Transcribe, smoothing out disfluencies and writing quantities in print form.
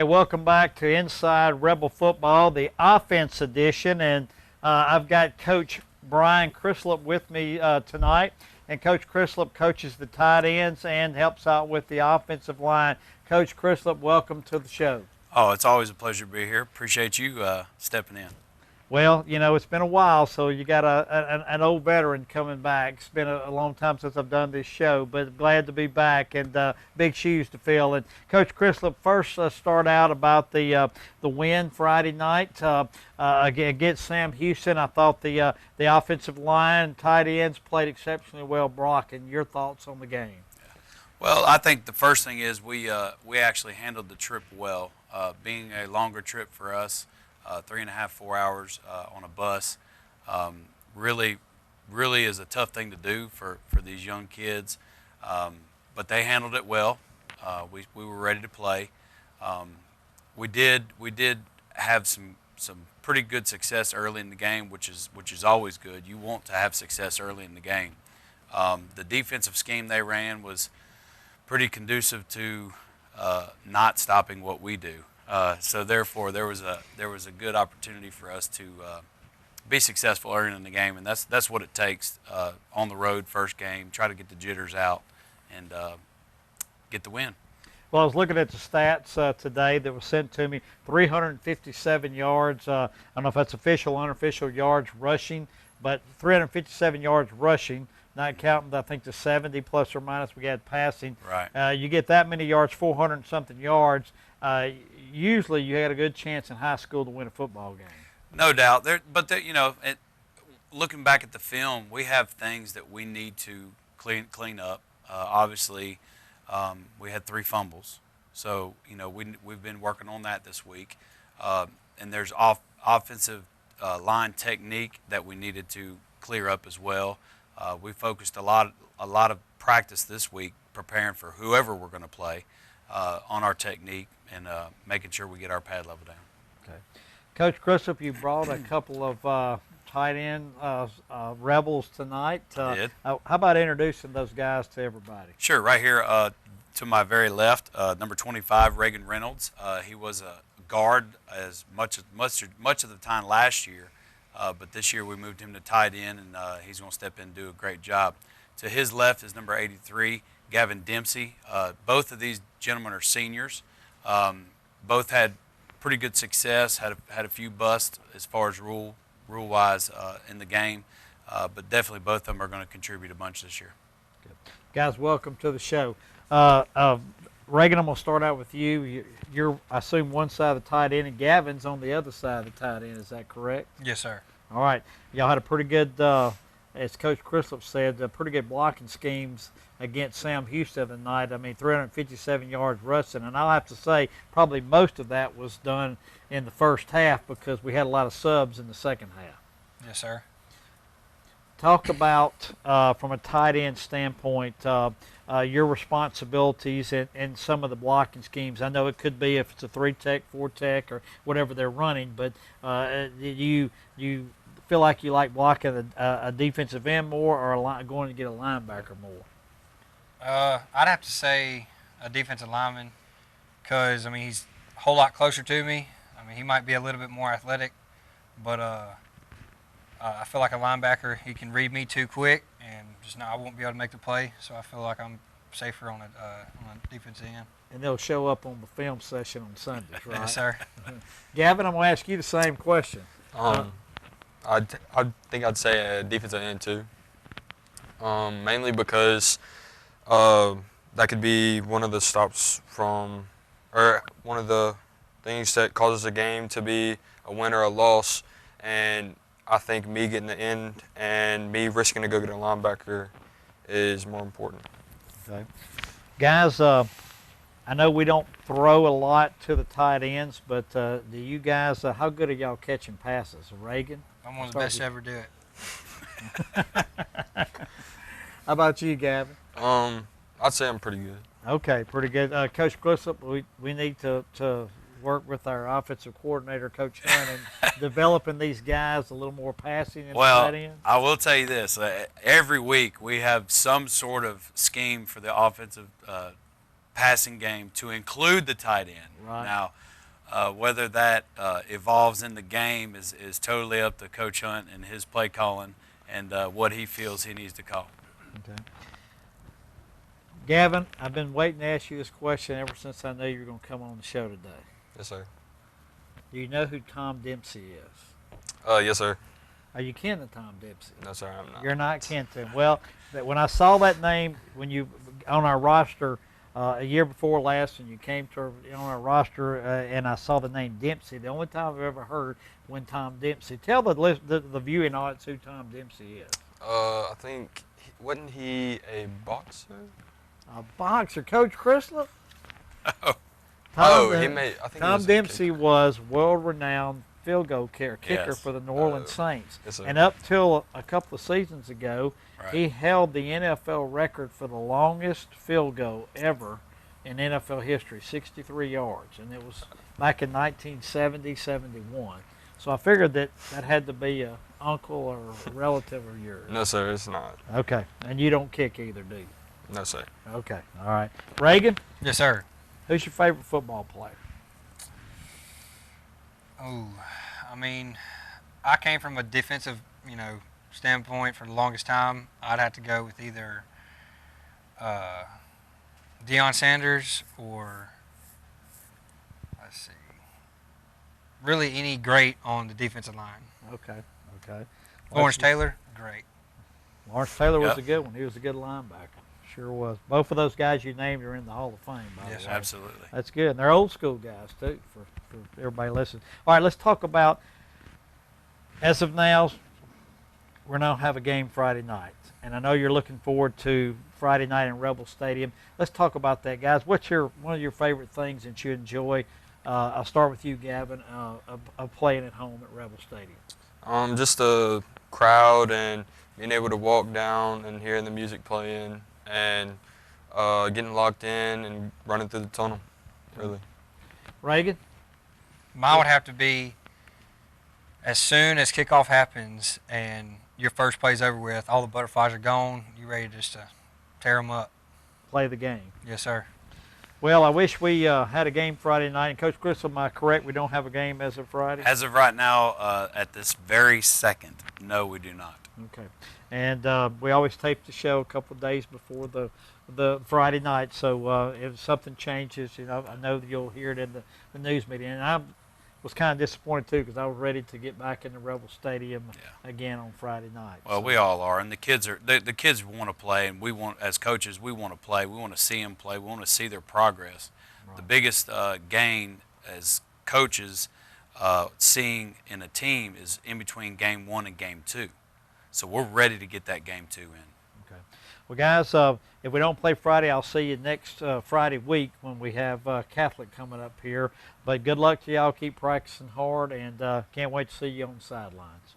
Hey, welcome back to Inside Rebel Football, the offense edition, and I've got Coach Brian Crislip with me tonight, and Coach Crislip coaches the tight ends and helps out with the offensive line. Coach Crislip, welcome to the show. Oh, it's always a pleasure to be here. Appreciate you stepping in. Well, it's been a while, so you got an old veteran coming back. It's been a long time since I've done this show, but glad to be back and big shoes to fill. And Coach Crislip, first start out about the win Friday night against Sam Houston. I thought the offensive line, tight ends played exceptionally well blocking. Your thoughts on the game? Well, I think the first thing is we actually handled the trip well, being a longer trip for us. 3.5, 4 hours on a bus really is a tough thing to do for these young kids. But they handled it well. We were ready to play. We did have some pretty good success early in the game, which is always good. You want to have success early in the game. The defensive scheme they ran was pretty conducive to not stopping what we do. So therefore, there was a good opportunity for us to be successful early in the game, and that's what it takes on the road, first game. Try to get the jitters out and get the win. Well, I was looking at the stats today that was sent to me. 357 yards. I don't know if that's official or unofficial yards rushing, but 357 yards rushing. Not counting, I think, the 70 plus or minus we had passing. Right. You get that many yards, 400 and something yards. Usually you had a good chance in high school to win a football game. No doubt. Looking back at the film, we have things that we need to clean up. Obviously, we had 3 fumbles. So, we've been working on that this week. And there's offensive line technique that we needed to clear up as well. We focused a lot of practice this week preparing for whoever we're going to play on our technique and making sure we get our pad level down. Okay, Coach Crislip, you brought a couple of tight end rebels tonight. I did. How about introducing those guys to everybody? Sure. Right here to my very left, number 25, Reagan Reynolds. He was a guard as much of the time last year. But this year we moved him to tight end, and he's going to step in and do a great job. To his left is number 83, Gavin Dempsey. Both of these gentlemen are seniors. Both had pretty good success, had a few busts as far as rule-wise in the game, but definitely both of them are going to contribute a bunch this year. Good. Guys, welcome to the show. Reagan, I'm going to start out with you. You're, I assume, one side of the tight end, and Gavin's on the other side of the tight end. Is that correct? Yes, sir. All right. Y'all had a pretty good, as Coach Crislip said, pretty good blocking schemes against Sam Houston tonight. I mean, 357 yards rushing, and I'll have to say probably most of that was done in the first half because we had a lot of subs in the second half. Yes, sir. Talk about, from a tight end standpoint, your responsibilities and some of the blocking schemes. I know it could be if it's a 3-tech, 4-tech, or whatever they're running, but you feel like you like blocking a defensive end more or going to get a linebacker more? I'd have to say a defensive lineman because, I mean, he's a whole lot closer to me. I mean, he might be a little bit more athletic, but I feel like a linebacker, he can read me too quick, and I won't be able to make the play, so I feel like I'm safer on a defensive end. And they'll show up on the film session on Sundays, right? Yes, sir. Gavin, I'm going to ask you the same question. I think I'd say a defensive end too. Mainly because that could be one of the stops from, or one of the things that causes a game to be a win or a loss. And I think me getting the end and me risking to go get a linebacker is more important. Okay. Guys, I know we don't throw a lot to the tight ends, but do you guys, how good are y'all catching passes? Reagan? I'm one of the best to ever do it. How about you, Gavin? I'd say I'm pretty good. Okay, pretty good. Coach Crislip, we need to work with our offensive coordinator, Coach Hunt, and developing these guys a little more passing in the tight end? I will tell you this. Every week we have some sort of scheme for the offensive passing game to include the tight end. Right. Now, Whether that evolves in the game is totally up to Coach Hunt and his play calling and what he feels he needs to call. Okay. Gavin, I've been waiting to ask you this question ever since I knew you were going to come on the show today. Yes, sir. Do you know who Tom Dempsey is? Yes, sir. Are you kin to Tom Dempsey? No, sir, I'm not. You're not kin to him. Well, when I saw that name when you on our roster a year before last, and you came to on our roster, and I saw the name Dempsey, the only time I've ever heard when Tom Dempsey. Tell the viewing audience who Tom Dempsey is. I think wasn't he a boxer? A boxer, Coach Chrysler. Oh. He made. I think he Tom was a Dempsey kicker. was world-renowned field goal kicker Yes. for the New Orleans Saints. Yes, sir. And up till a couple of seasons ago, Right. he held the NFL record for the longest field goal ever in NFL history, 63 yards. And it was back in 1970, 71. So I figured that had to be a uncle or a relative of yours. No, sir, it's not. Okay. And you don't kick either, do you? No, sir. Okay. All right. Reagan, Yes, sir. who's your favorite football player? Oh, I mean, I came from a defensive, standpoint for the longest time. I'd have to go with either Deion Sanders or, let's see, really any great on the defensive line. Okay. Okay. Lawrence Taylor, great. Lawrence Taylor was Yep. a good one. He was a good linebacker. Sure was. Both of those guys you named are in the Hall of Fame, by Yes, the way. Absolutely. That's good. And they're old school guys, too, for everybody listening. All right, let's talk about, as of now, we're now have a game Friday night. And I know you're looking forward to Friday night in Rebel Stadium. Let's talk about that, guys. What's one of your favorite things that you enjoy? I'll start with you, Gavin, of playing at home at Rebel Stadium. Just the crowd and being able to walk down and hearing the music playing and getting locked in and running through the tunnel, really. Reagan? Mine would have to be as soon as kickoff happens and your first play's over with, all the butterflies are gone, you ready just to tear them up. Play the game. Yes, sir. Well, I wish we had a game Friday night. And Coach Chris, am I correct? We don't have a game as of Friday? As of right now, at this very second, no, we do not. Okay. And we always tape the show a couple of days before the Friday night. So if something changes, I know that you'll hear it in the news media. And I was kind of disappointed, too, because I was ready to get back in the Rebel Stadium again on Friday night. Well, we all are, and the kids the kids want to play, and we want, as coaches, we want to play. We want to see them play. We want to see their progress. Right. The biggest gain as coaches seeing in a team is in between game 1 and game 2. So we're ready to get that game 2 in. Okay. Well, guys, if we don't play Friday, I'll see you next Friday week when we have Catholic coming up here. But good luck to y'all. Keep practicing hard, and can't wait to see you on the sidelines.